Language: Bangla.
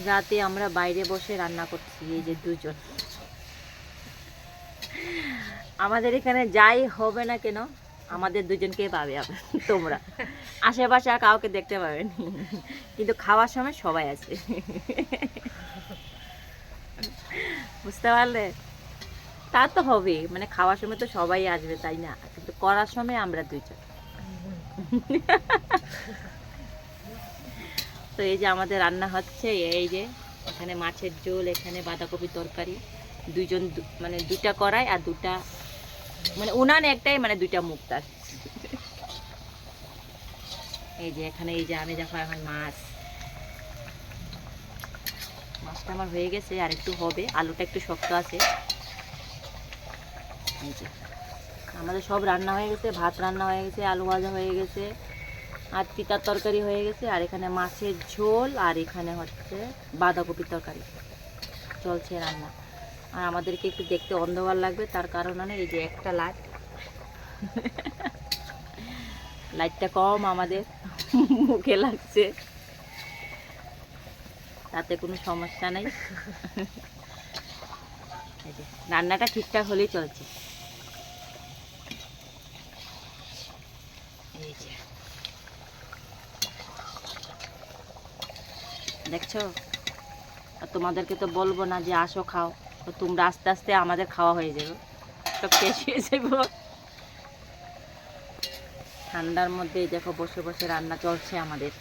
রাতে আমরা বাইরে বসে রান্না করছি, এই যে দুজন। আমাদের এখানে যাই হবে না কেন, আমাদের দুজনকে পাবে তোমরা। আশেপাশে আর কাউকে দেখতে পাবেন, কিন্তু খাওয়ার সময় সবাই আছে। বুঝতে পারলে? তা তো হবে, মানে খাওয়ার সময় তো সবাই আসবে, তাই না? কিন্তু করার সময় আমরা দুইজন। তো এই যে আমাদের রান্না হচ্ছে, এই যে এখানে মাছের ঝোল, এখানে বাঁধাকপি তরকারি, দুইজন মানে দুটা কড়াই আর দুটা মানে উনান একটাই, মানে দুইটা মুখ তার। এই যে এখানে এই যে আমি দেখো এখন মাছটা আমার হয়ে গেছে, আর একটু হবে, আলুটা একটু শক্ত আছে। এই যে আমাদের সব রান্না হয়ে গেছে, ভাত রান্না হয়ে গেছে, আলু ভাজা হয়ে গেছে, আর পিতার তরকারি হয়ে গেছে, আর এখানে মাছের ঝোল, আর এখানে হচ্ছে বাঁধাকপির তরকারি চলছে রান্না। আর আমাদেরকে একটু দেখতে অন্ধকার লাগবে, তার কারণে এই যে একটা লাইটটা কম আমাদের মুখে লাগছে, তাতে কোনো সমস্যা নেই। এই যে রান্নাটা ঠিকঠাক হলেই চলছে। এই যে দেখছো, আর তোমাদেরকে তো বলবো না যে আসো খাও, তো তোমরা আস্তে আস্তে আমাদের খাওয়া হয়ে যাবে, সব শেষ হয়ে যাবো। ঠান্ডার মধ্যে দেখো বসে বসে রান্না চলছে আমাদের।